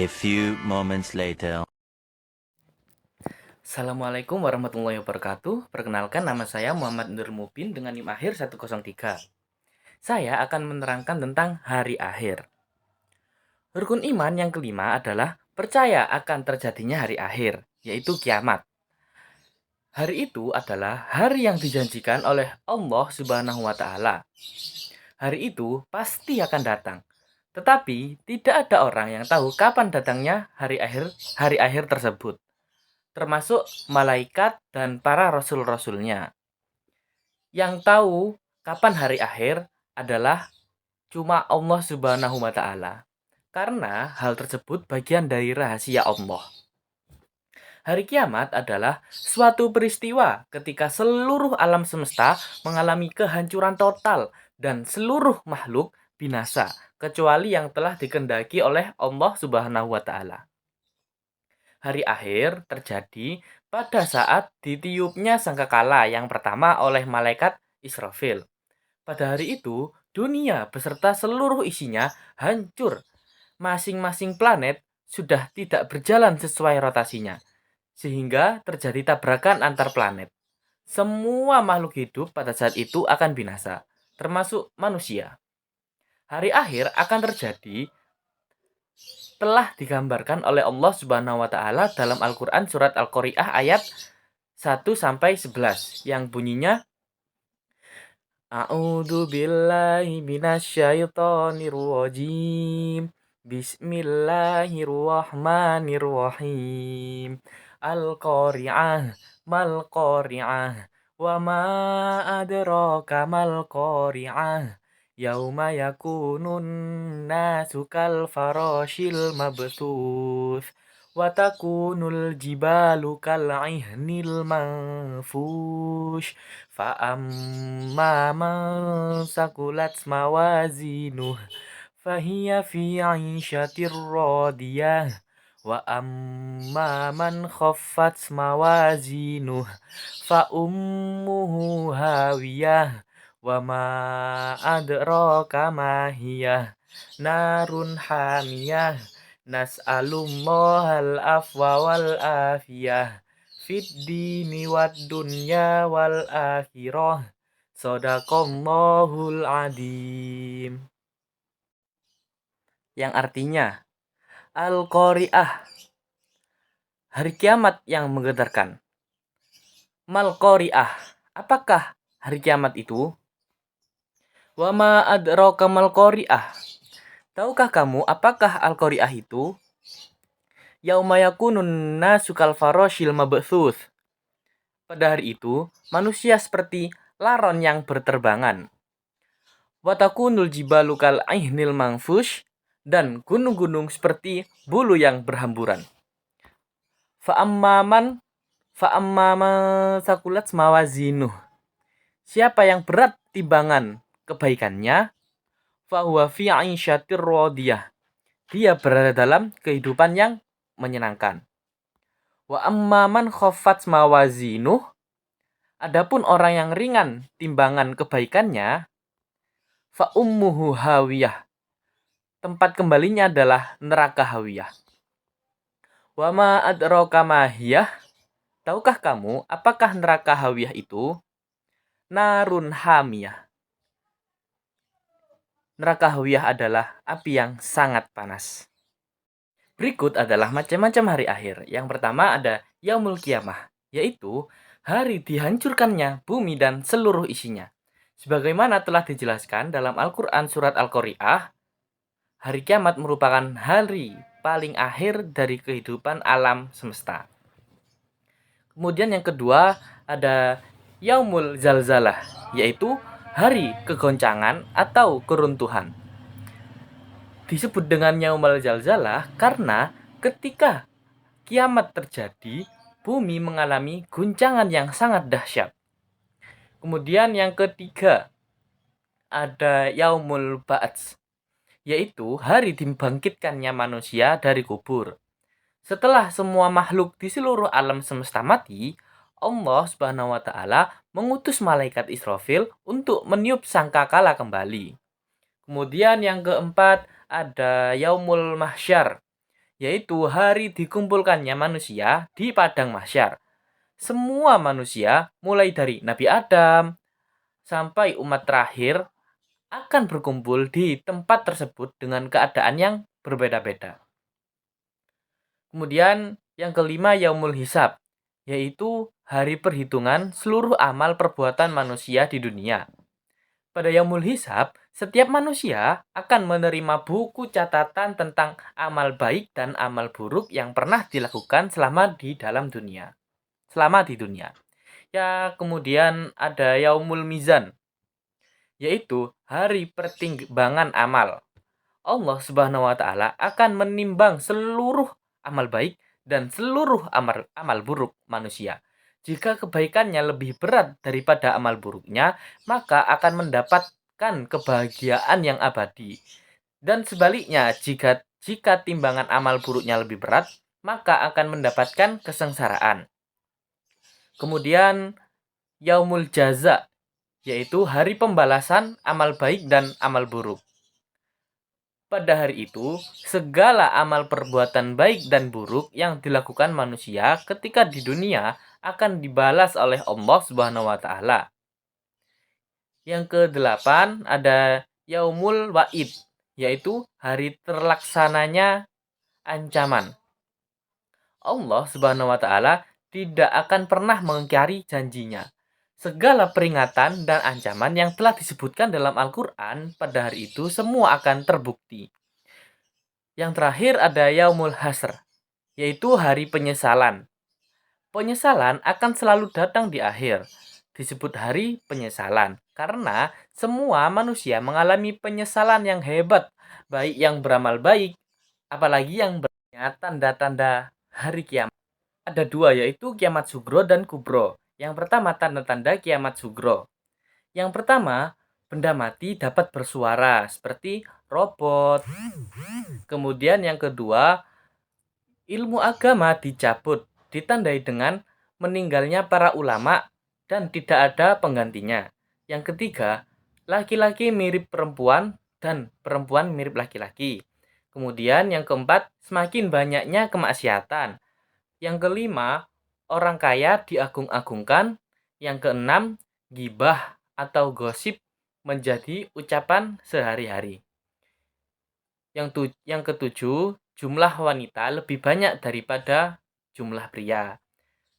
few moments later. Assalamualaikum warahmatullahi wabarakatuh. Perkenalkan, nama saya Muhammad Nur Mubin dengan NIM akhir 103. Saya akan menerangkan tentang hari akhir. Rukun iman yang kelima adalah percaya akan terjadinya hari akhir, yaitu kiamat. Hari itu adalah hari yang dijanjikan oleh Allah Subhanahu wa taala. Hari itu pasti akan datang. Tetapi tidak ada orang yang tahu kapan datangnya hari akhir tersebut, termasuk malaikat dan para rasul-rasulnya. Yang tahu kapan hari akhir adalah cuma Allah Subhanahu wa taala. Karena hal tersebut bagian dari rahasia Allah. Hari kiamat adalah suatu peristiwa ketika seluruh alam semesta mengalami kehancuran total dan seluruh makhluk binasa kecuali yang telah dikehendaki oleh Allah Subhanahu wa taala. Hari akhir terjadi pada saat ditiupnya sangkakala yang pertama oleh malaikat Israfil. Pada hari itu, dunia beserta seluruh isinya hancur. Masing-masing planet sudah tidak berjalan sesuai rotasinya, sehingga terjadi tabrakan antar planet. Semua makhluk hidup pada saat itu akan binasa, termasuk manusia. Hari akhir akan terjadi telah digambarkan oleh Allah Subhanahu wa taala dalam Al-Qur'an surat Al-Qari'ah ayat 1 sampai 11 yang bunyinya A'udzu billahi minasyaitonir rajim. Bismillahirrahmanirrahim. Al-Qari'ah mal Qari'ah wa ma adraka mal Qari'ah. Yauma yakunun nasu kal farashil mabthuth wa takunul jibalu kal ihnil manfush. Fa'amma man sakulat mawazinuh fahiya fi 'ishatir radiyah wa amma man khaffat mawazinuh fa ummuhu hawiyah wa ma adraka ma hiyah narun hamiyah nas'alummohal afwa wal afiyah fid dini wad dunya wal akhirah. Shadaqallahul adim. Yang artinya, Al-Qari'ah, hari kiamat yang menggetarkan. Mal Qari'ah, apakah hari kiamat itu? Wa ma adraka mal Qari'ah, tahukah kamu apakah Al-Qari'ah itu? Yauma yakunun nasu kal farashil mabthuth, pada hari itu, manusia seperti laron yang berterbangan. Watakunul jibalu kal aihnil mangfush, dan gunung-gunung seperti bulu yang berhamburan. Fa'amman sakulat mawazinuh, siapa yang berat timbangan kebaikannya, fahuwa fi 'isyatir radiyah, dia berada dalam kehidupan yang menyenangkan. Wa amman khaffat mawazinuh, adapun orang yang ringan timbangan kebaikannya, fa ummuhu hawiyah, tempat kembalinya adalah neraka hawiyah. Wa ma adraka ma hiyah, tahukah kamu apakah neraka hawiyah itu? Narun hamiyah, neraka hawiyah adalah api yang sangat panas. Berikut adalah macam-macam hari akhir. Yang pertama ada Yaumul Qiyamah, yaitu hari dihancurkannya bumi dan seluruh isinya. Sebagaimana telah dijelaskan dalam Al-Quran surat Al-Qari'ah, hari kiamat merupakan hari paling akhir dari kehidupan alam semesta. Kemudian yang kedua ada Yaumul Zalzalah, yaitu hari kegoncangan atau keruntuhan. Disebut dengan Yaumul Zalzalah karena ketika kiamat terjadi, bumi mengalami guncangan yang sangat dahsyat. Kemudian yang ketiga ada Yaumul Ba'ats, yaitu hari dibangkitkannya manusia dari kubur. Setelah semua makhluk di seluruh alam semesta mati, Allah Subhanahu wa taala mengutus malaikat Israfil untuk meniup sangkakala kembali. Kemudian yang keempat ada Yaumul Mahsyar, yaitu hari dikumpulkannya manusia di padang mahsyar. Semua manusia, mulai dari Nabi Adam sampai umat terakhir, akan berkumpul di tempat tersebut dengan keadaan yang berbeda-beda. Kemudian yang kelima, Yaumul Hisab, yaitu hari perhitungan seluruh amal perbuatan manusia di dunia. Pada Yaumul Hisab, setiap manusia akan menerima buku catatan tentang amal baik dan amal buruk yang pernah dilakukan selama di dunia. Ya, kemudian ada Yaumul Mizan, yaitu hari pertimbangan amal. Allah Subhanahu wa taala akan menimbang seluruh amal baik dan seluruh amal buruk manusia. Jika kebaikannya lebih berat daripada amal buruknya, maka akan mendapatkan kebahagiaan yang abadi. Dan sebaliknya, jika timbangan amal buruknya lebih berat, maka akan mendapatkan kesengsaraan. Kemudian Yaumul Jaza, yaitu hari pembalasan amal baik dan amal buruk. Pada hari itu, segala amal perbuatan baik dan buruk yang dilakukan manusia ketika di dunia akan dibalas oleh Allah Subhanahu wa taala. Yang kedelapan ada Yaumul Wa'id, yaitu hari terlaksananya ancaman. Allah Subhanahu wa taala tidak akan pernah mengingkari janjinya. Segala peringatan dan ancaman yang telah disebutkan dalam Al-Quran pada hari itu semua akan terbukti. Yang terakhir ada Yaumul Hasr, yaitu hari penyesalan. Penyesalan akan selalu datang di akhir. Disebut hari penyesalan karena semua manusia mengalami penyesalan yang hebat, baik yang beramal baik, apalagi yang bertanya tanda-tanda hari kiamat. Ada dua, yaitu kiamat sugro dan kubro. Yang pertama, tanda-tanda kiamat sugro. Yang pertama, benda mati dapat bersuara seperti robot. Kemudian yang kedua, ilmu agama dicabut, ditandai dengan meninggalnya para ulama dan tidak ada penggantinya. Yang ketiga, laki-laki mirip perempuan dan perempuan mirip laki-laki. Kemudian yang keempat, semakin banyaknya kemaksiatan. Yang kelima, orang kaya diagung-agungkan. Yang keenam, gibah atau gosip menjadi ucapan sehari-hari. Yang ketujuh, jumlah wanita lebih banyak daripada jumlah pria.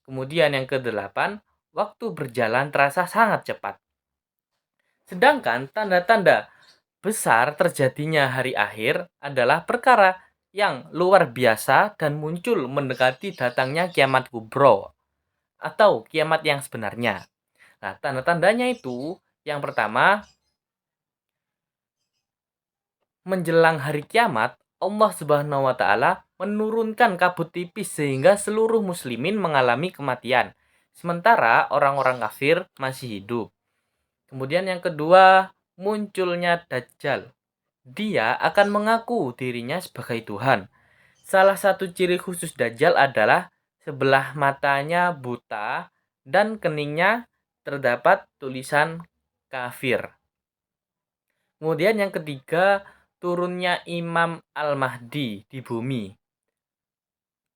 Kemudian yang kedelapan, waktu berjalan terasa sangat cepat. Sedangkan tanda-tanda besar terjadinya hari akhir adalah perkara yang luar biasa dan muncul mendekati datangnya kiamat kubro atau kiamat yang sebenarnya. Nah, tanda-tandanya itu yang pertama, menjelang hari kiamat, Allah Subhanahu wa taala menurunkan kabut tipis sehingga seluruh muslimin mengalami kematian, sementara orang-orang kafir masih hidup. Kemudian yang kedua, munculnya Dajjal. Dia akan mengaku dirinya sebagai Tuhan. Salah satu ciri khusus Dajjal adalah sebelah matanya buta dan keningnya terdapat tulisan kafir. Kemudian yang ketiga, turunnya Imam Al-Mahdi di bumi.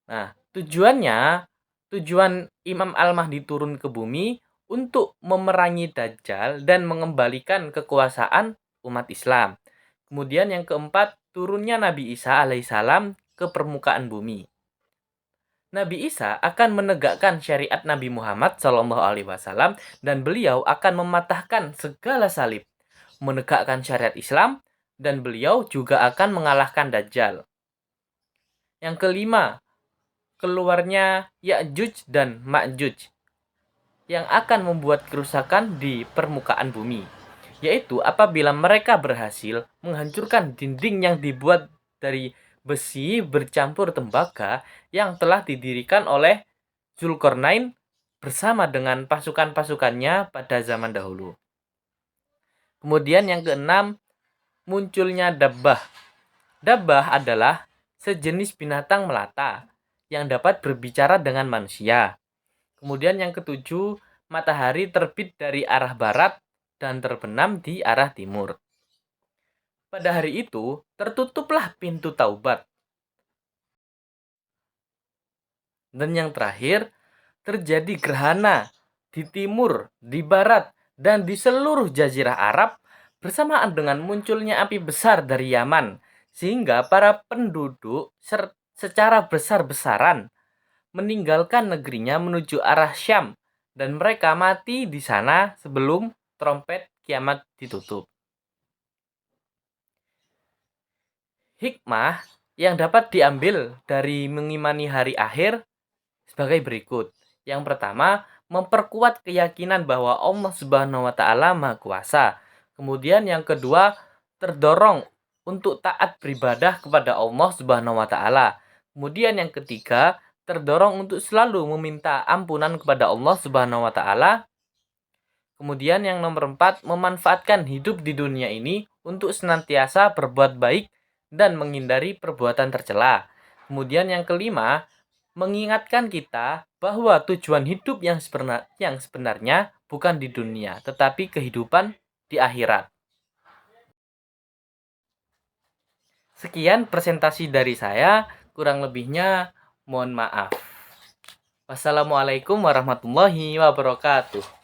Nah, tujuan Imam Al-Mahdi turun ke bumi untuk memerangi Dajjal dan mengembalikan kekuasaan umat Islam. Kemudian yang keempat, turunnya Nabi Isa alaihissalam ke permukaan bumi. Nabi Isa akan menegakkan syariat Nabi Muhammad SAW dan beliau akan mematahkan segala salib, menegakkan syariat Islam, dan beliau juga akan mengalahkan Dajjal. Yang kelima, keluarnya Ya'juj dan Ma'juj yang akan membuat kerusakan di permukaan bumi, yaitu apabila mereka berhasil menghancurkan dinding yang dibuat dari besi bercampur tembaga yang telah didirikan oleh Zulkarnain bersama dengan pasukan-pasukannya pada zaman dahulu. Kemudian yang keenam, munculnya Dabbah. Dabbah adalah sejenis binatang melata yang dapat berbicara dengan manusia. Kemudian yang ketujuh, matahari terbit dari arah barat dan terbenam di arah timur. Pada hari itu, tertutuplah pintu taubat. Dan yang terakhir, terjadi gerhana di timur, di barat, dan di seluruh jazirah Arab bersamaan dengan munculnya api besar dari Yaman, sehingga para penduduk secara besar-besaran meninggalkan negerinya menuju arah Syam, dan mereka mati di sana sebelum trompet kiamat ditutup. Hikmah yang dapat diambil dari mengimani hari akhir sebagai berikut. Yang pertama, memperkuat keyakinan bahwa Allah Subhanahu wa taala Maha Kuasa. Kemudian yang kedua, terdorong untuk taat beribadah kepada Allah Subhanahu wa taala. Kemudian yang ketiga, terdorong untuk selalu meminta ampunan kepada Allah Subhanahu wa taala. Kemudian yang nomor 4, memanfaatkan hidup di dunia ini untuk senantiasa berbuat baik dan menghindari perbuatan tercela. Kemudian yang kelima, mengingatkan kita bahwa tujuan hidup yang sebenarnya bukan di dunia, tetapi kehidupan di akhirat. Sekian presentasi dari saya, kurang lebihnya mohon maaf. Wassalamualaikum warahmatullahi wabarakatuh.